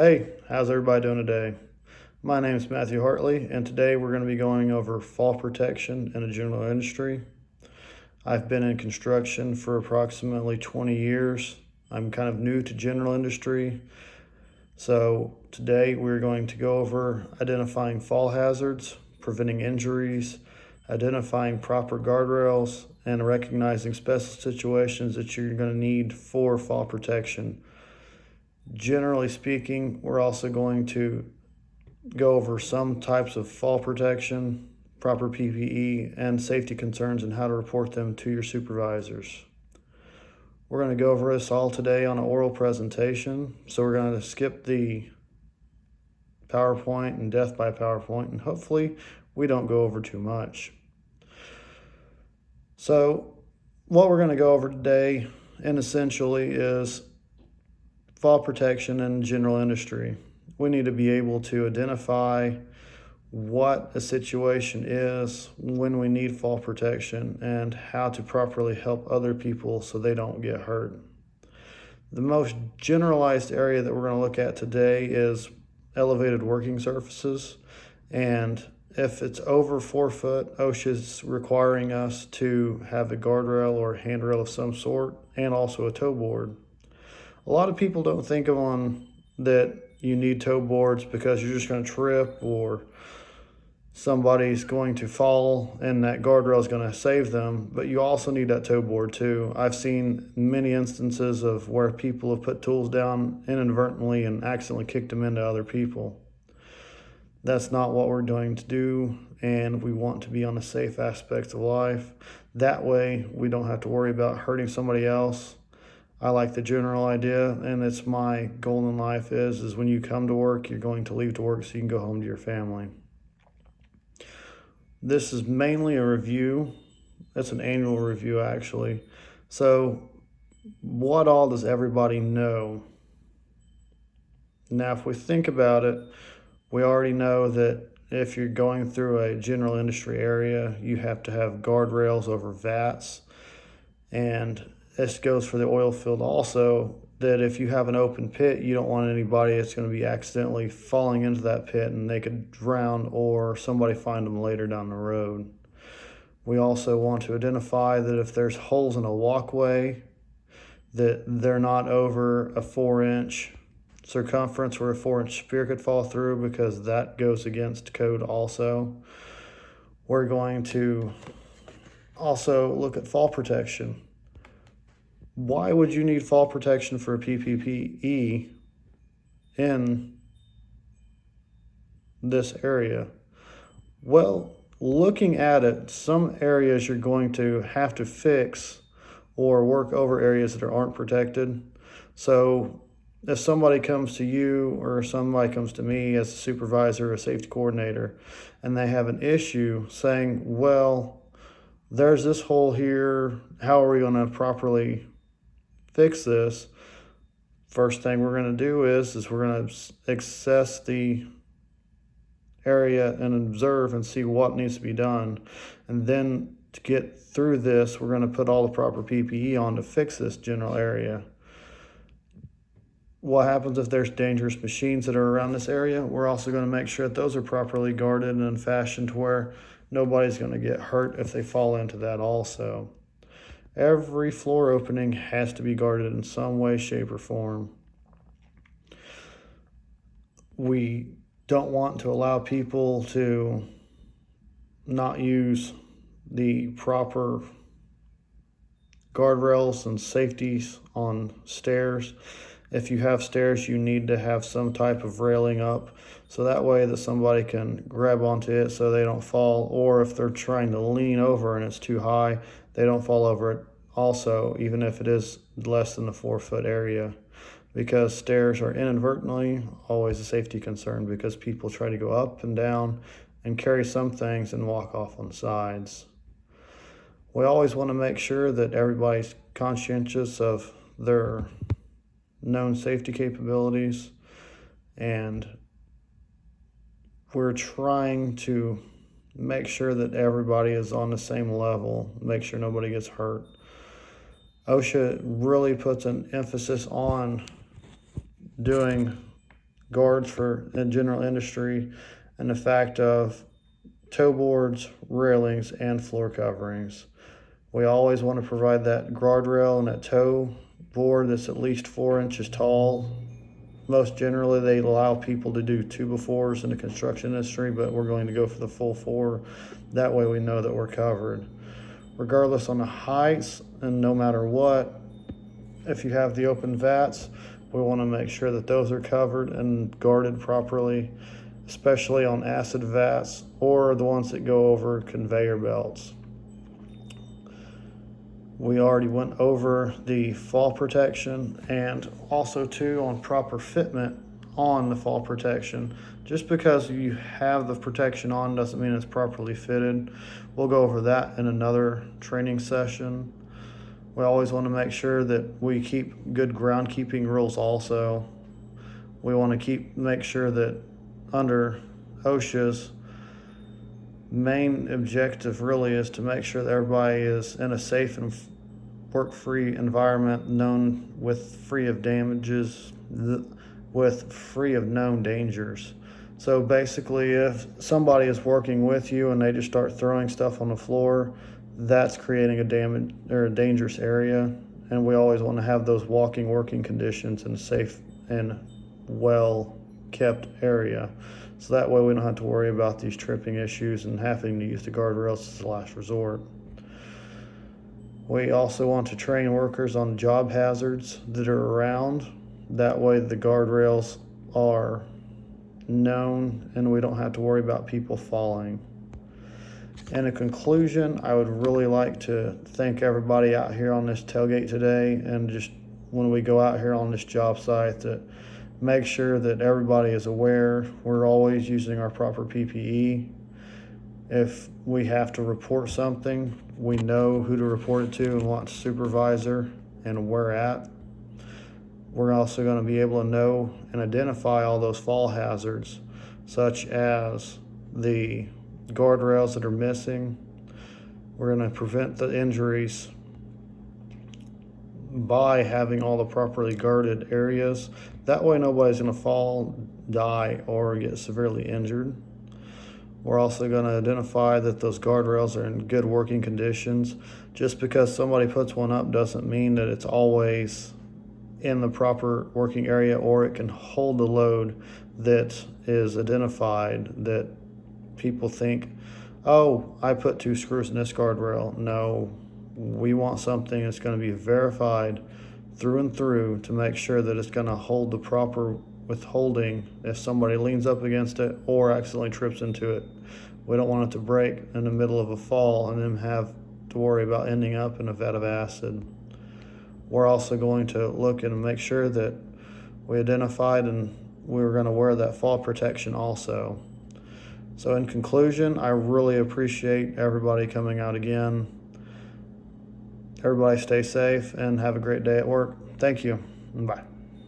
Hey, how's everybody doing today? My name is Matthew Hartley, and today we're going to be going over fall protection in the general industry. I've been in construction for approximately 20 years. I'm kind of new to general industry, so today we're going to go over identifying fall hazards, preventing injuries, identifying proper guardrails, and recognizing special situations that you're going to need for fall protection. Generally speaking, we're also going to go over some types of fall protection, proper PPE, and safety concerns and how to report them to your supervisors. We're going to go over this all today on an oral presentation, so we're going to skip the PowerPoint and death by PowerPoint, and hopefully we don't go over too much. So what we're going to go over today, and essentially, is fall protection in general industry. We need to be able to identify what a situation is, when we need fall protection, and how to properly help other people so they don't get hurt. The most generalized area that we're going to look at today is elevated working surfaces, and if it's over 4 foot, OSHA is requiring us to have a guardrail or handrail of some sort, and also a toe board. A lot of people don't think that you need toe boards because you're just going to trip or somebody's going to fall and that guardrail is going to save them, but you also need that toe board too. I've seen many instances of where people have put tools down inadvertently and accidentally kicked them into other people. That's not what we're going to do, and we want to be on the safe aspects of life. That way we don't have to worry about hurting somebody else. I like the general idea, and it's my goal in life is when you come to work, you're going to leave to work so you can go home to your family. This is mainly a review. It's an annual review, actually. So what all does everybody know? Now, if we think about it, we already know that if you're going through a general industry area, you have to have guardrails over vats, and this goes for the oil field also, that if you have an open pit, you don't want anybody that's going to be accidentally falling into that pit and they could drown or somebody find them later down the road. We also want to identify that if there's holes in a walkway, that they're not over a 4-inch circumference where a 4-inch spear could fall through, because that goes against code also. We're going to also look at fall protection. Why would you need fall protection for a PPE in this area? Well, looking at it, some areas you're going to have to fix or work over areas that aren't protected. So if somebody comes to you or somebody comes to me as a supervisor or a safety coordinator, and they have an issue saying, well, there's this hole here, how are we going to properly fix this? First thing we're going to do is we're going to assess the area and observe and see what needs to be done. And then to get through this, we're going to put all the proper PPE on to fix this general area. What happens if there's dangerous machines that are around this area? We're also going to make sure that those are properly guarded and fashioned to where nobody's going to get hurt if they fall into that also. Every floor opening has to be guarded in some way, shape, or form. We don't want to allow people to not use the proper guardrails and safeties on stairs. If you have stairs, you need to have some type of railing up, so that way that somebody can grab onto it so they don't fall, or if they're trying to lean over and it's too high, they don't fall over it also, even if it is less than the 4-foot area, because stairs are inadvertently always a safety concern, because people try to go up and down and carry some things and walk off on the sides. We always want to make sure that everybody's conscientious of their known safety capabilities, and we're trying to make sure that everybody is on the same level, make sure nobody gets hurt. OSHA really puts an emphasis on doing guards for in general industry, and the fact of toe boards, railings, and floor coverings. We always want to provide that guardrail and that toe board that's at least 4 inches tall. Most generally, they allow people to do 2x4s in the construction industry, but we're going to go for the full 4. That way we know that we're covered. Regardless on the heights, and no matter what, if you have the open vats, we want to make sure that those are covered and guarded properly, especially on acid vats or the ones that go over conveyor belts. We already went over the fall protection and also too on proper fitment on the fall protection. Just because you have the protection on doesn't mean it's properly fitted. We'll go over that in another training session. We always want to make sure that we keep good groundkeeping rules also. We want to make sure that under OSHA's main objective really is to make sure that everybody is in a safe and work-free environment, known with free of damages, with free of known dangers. So basically, if somebody is working with you and they just start throwing stuff on the floor, that's creating a damage or a dangerous area. And we always want to have those working conditions in a safe and well-kept area. So that way we don't have to worry about these tripping issues and having to use the guardrails as a last resort. We also want to train workers on job hazards that are around. That way the guardrails are known and we don't have to worry about people falling. In conclusion, I would really like to thank everybody out here on this tailgate today, and just when we go out here on this job site, that make sure that everybody is aware we're always using our proper PPE. If we have to report something, we know who to report it to and what supervisor and where at. We're also going to be able to know and identify all those fall hazards, such as the guardrails that are missing. We're going to prevent the injuries by having all the properly guarded areas. That way nobody's going to fall, die, or get severely injured. We're also going to identify that those guardrails are in good working conditions. Just because somebody puts one up doesn't mean that it's always in the proper working area or it can hold the load that is identified, that people think, oh, I put 2 screws in this guardrail. No, we want something that's going to be verified through and through to make sure that it's going to hold the proper withholding if somebody leans up against it or accidentally trips into it. We don't want it to break in the middle of a fall and then have to worry about ending up in a vat of acid. We're also going to look and make sure that we identified and we were going to wear that fall protection also. So in conclusion, I really appreciate everybody coming out again. Everybody stay safe and have a great day at work. Thank you. Bye.